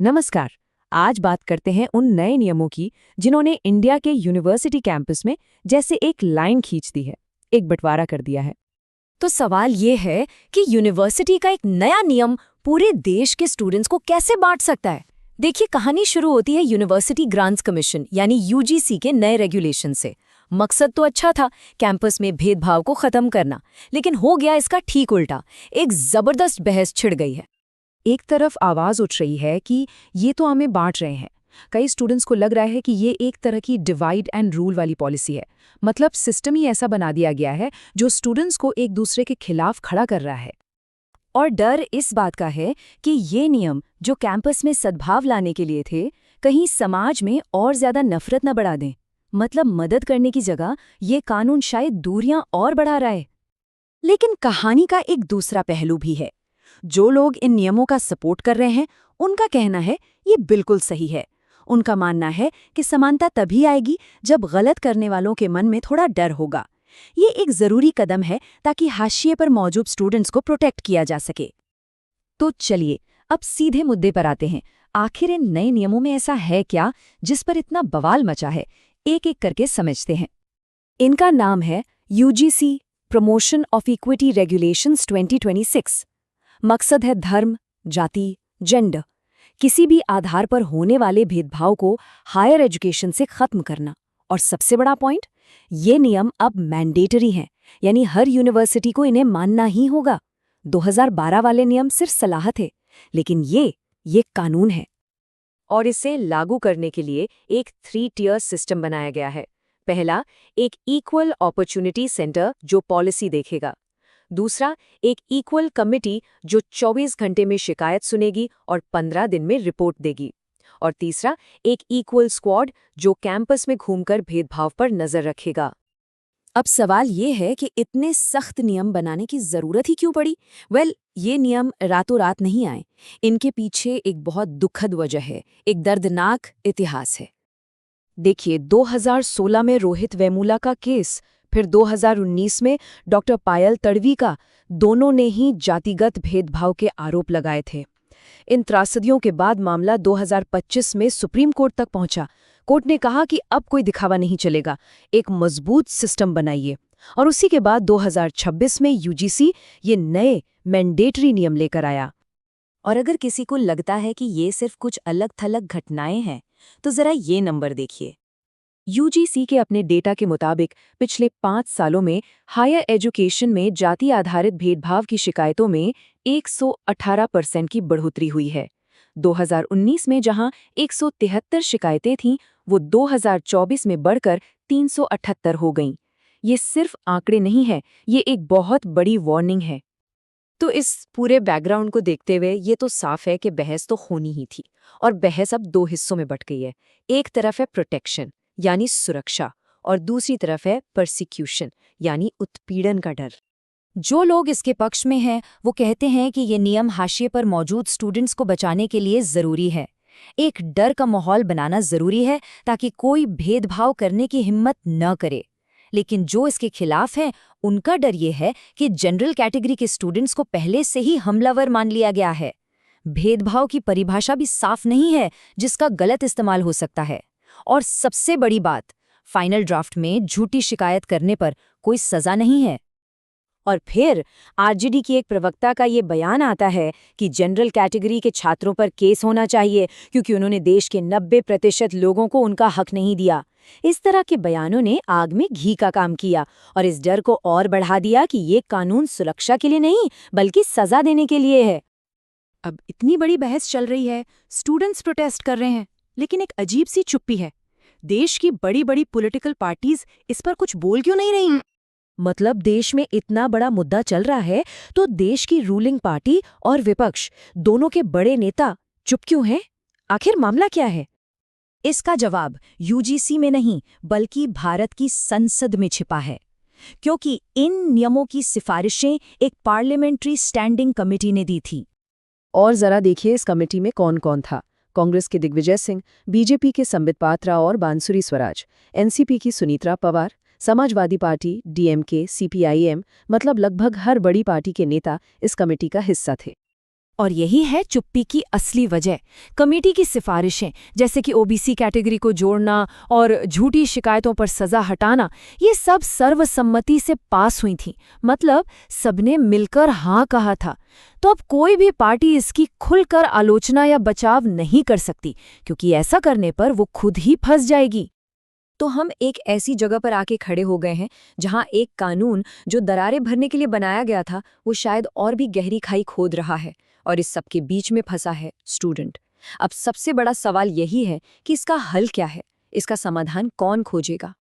नमस्कार। आज बात करते हैं उन नए नियमों की जिन्होंने इंडिया के यूनिवर्सिटी कैंपस में जैसे एक लाइन खींच दी है, एक बंटवारा कर दिया है। तो सवाल ये है कि यूनिवर्सिटी का एक नया नियम पूरे देश के स्टूडेंट्स को कैसे बांट सकता है। देखिए, कहानी शुरू होती है यूनिवर्सिटी ग्रांट्स कमीशन यानी यूजीसी के नए रेगुलेशन से। मकसद तो अच्छा था, कैंपस में भेदभाव को खत्म करना, लेकिन हो गया इसका ठीक उल्टा। एक जबरदस्त बहस छिड़ गई है। एक तरफ आवाज उठ रही है कि ये तो हमें बांट रहे हैं। कई स्टूडेंट्स को लग रहा है कि ये एक तरह की डिवाइड एंड रूल वाली पॉलिसी है, मतलब सिस्टम ही ऐसा बना दिया गया है जो स्टूडेंट्स को एक दूसरे के खिलाफ खड़ा कर रहा है। और डर इस बात का है कि ये नियम जो कैंपस में सद्भाव लाने के लिए थे, कहीं समाज में और ज्यादा नफरत न बढ़ा दें। मतलब मदद करने की जगह ये कानून शायद दूरियां और बढ़ा रहा है। लेकिन कहानी का एक दूसरा पहलू भी है। जो लोग इन नियमों का सपोर्ट कर रहे हैं, उनका कहना है ये बिल्कुल सही है। उनका मानना है कि समानता तभी आएगी जब गलत करने वालों के मन में थोड़ा डर होगा। ये एक जरूरी कदम है ताकि हाशिए पर मौजूद स्टूडेंट्स को प्रोटेक्ट किया जा सके। तो चलिए अब सीधे मुद्दे पर आते हैं। आखिर इन नए नियमों में ऐसा है क्या जिस पर इतना बवाल मचा है? एक एक करके समझते हैं। इनका नाम है UGC promotion of equity regulations 2026। मकसद है धर्म, जाति, जेंडर, किसी भी आधार पर होने वाले भेदभाव को हायर एजुकेशन से खत्म करना। और सबसे बड़ा पॉइंट, ये नियम अब मैंडेटरी हैं, यानी हर यूनिवर्सिटी को इन्हें मानना ही होगा। 2012 वाले नियम सिर्फ सलाह थे, लेकिन ये कानून है। और इसे लागू करने के लिए एक 3 टियर सिस्टम बनाया गया है। पहला, एक इक्वल अपॉर्चुनिटी सेंटर जो पॉलिसी देखेगा। दूसरा, एक इक्वल कमिटी जो 24 घंटे में शिकायत सुनेगी और 15 दिन में रिपोर्ट देगी। और तीसरा, एक इक्वल स्क्वाड जो कैंपस में घूमकर भेदभाव पर नजर रखेगा। अब सवाल ये है कि इतने सख्त नियम बनाने की जरूरत ही क्यों पड़ी? ये नियम रातों रात नहीं आए। इनके पीछे एक बहुत दुखद वजह है, एक दर्दनाक इतिहास है। देखिए, 2016 में रोहित वेमुला का केस, फिर 2019 में डॉक्टर पायल तड़वी का, दोनों ने ही जातिगत भेदभाव के आरोप लगाए थे। इन त्रासदियों के बाद मामला 2025 में सुप्रीम कोर्ट तक पहुंचा। कोर्ट ने कहा कि अब कोई दिखावा नहीं चलेगा, एक मजबूत सिस्टम बनाइए। और उसी के बाद 2026 में यूजीसी ये नए मैंडेटरी नियम लेकर आया। और अगर किसी को लगता है कि ये सिर्फ कुछ अलग थलग घटनाएं हैं, तो जरा ये नंबर देखिए। यूजीसी के अपने डेटा के मुताबिक पिछले 5 सालों में हायर एजुकेशन में जाति आधारित भेदभाव की शिकायतों में 118% की बढ़ोतरी हुई है। 2019 में जहां 173 शिकायतें थीं, वो 2024 में बढ़कर 378 हो गईं। ये सिर्फ आंकड़े नहीं हैं, ये एक बहुत बड़ी वार्निंग है। तो इस पूरे बैकग्राउंड को देखते हुए ये तो साफ है कि बहस तो होनी ही थी, और बहस अब 2 हिस्सों में बट गई है। एक तरफ है प्रोटेक्शन यानी सुरक्षा, और दूसरी तरफ है परसिक्यूशन यानी उत्पीड़न का डर। जो लोग इसके पक्ष में हैं, वो कहते हैं कि ये नियम हाशिए पर मौजूद स्टूडेंट्स को बचाने के लिए जरूरी है। एक डर का माहौल बनाना जरूरी है ताकि कोई भेदभाव करने की हिम्मत न करे। लेकिन जो इसके खिलाफ हैं, उनका डर ये है कि जनरल कैटेगरी के स्टूडेंट्स को पहले से ही हमलावर मान लिया गया है। भेदभाव की परिभाषा भी साफ नहीं है, जिसका गलत इस्तेमाल हो सकता है। और सबसे बड़ी बात, फाइनल ड्राफ्ट में झूठी शिकायत करने पर कोई सजा नहीं है। और फिर आरजेडी की एक प्रवक्ता का ये बयान आता है कि जनरल कैटेगरी के छात्रों पर केस होना चाहिए क्योंकि उन्होंने देश के 90% लोगों को उनका हक नहीं दिया। इस तरह के बयानों ने आग में घी का काम किया और इस डर को और बढ़ा दिया कि ये कानून सुरक्षा के लिए नहीं बल्कि सजा देने के लिए है। अब इतनी बड़ी बहस चल रही है, स्टूडेंट्स प्रोटेस्ट कर रहे हैं, लेकिन एक अजीब सी चुप्पी है। देश की बड़ी बड़ी पॉलिटिकल पार्टीज इस पर कुछ बोल क्यों नहीं रही? मतलब देश में इतना बड़ा मुद्दा चल रहा है तो देश की रूलिंग पार्टी और विपक्ष दोनों के बड़े नेता चुप क्यों हैं? आखिर मामला क्या है? इसका जवाब यूजीसी में नहीं बल्कि भारत की संसद में छिपा है, क्योंकि इन नियमों की सिफारिशें एक पार्लियामेंट्री स्टैंडिंग कमेटी ने दी थी। और जरा देखिए इस कमेटी में कौन कौन था। कांग्रेस के दिग्विजय सिंह, बीजेपी के संबित पात्रा और बांसुरी स्वराज, एनसीपी की सुनीत्रा पवार, समाजवादी पार्टी, डीएमके, सीपीआईएम, मतलब लगभग हर बड़ी पार्टी के नेता इस कमेटी का हिस्सा थे। और यही है चुप्पी की असली वजह। कमेटी की सिफारिशें, जैसे कि ओबीसी कैटेगरी को जोड़ना और झूठी शिकायतों पर सजा हटाना, ये सब सर्वसम्मति से पास हुई थीं। मतलब सबने मिलकर हाँ कहा था। तो अब कोई भी पार्टी इसकी खुलकर आलोचना या बचाव नहीं कर सकती, क्योंकि ऐसा करने पर वो खुद ही फंस जाएगी। तो हम एक ऐसी जगह पर आके खड़े हो गए हैं जहां एक कानून जो दरारें भरने के लिए बनाया गया था, वो शायद और भी गहरी खाई खोद रहा है, और इस सब के बीच में फंसा है स्टूडेंट। अब सबसे बड़ा सवाल यही है कि इसका हल क्या है, इसका समाधान कौन खोजेगा।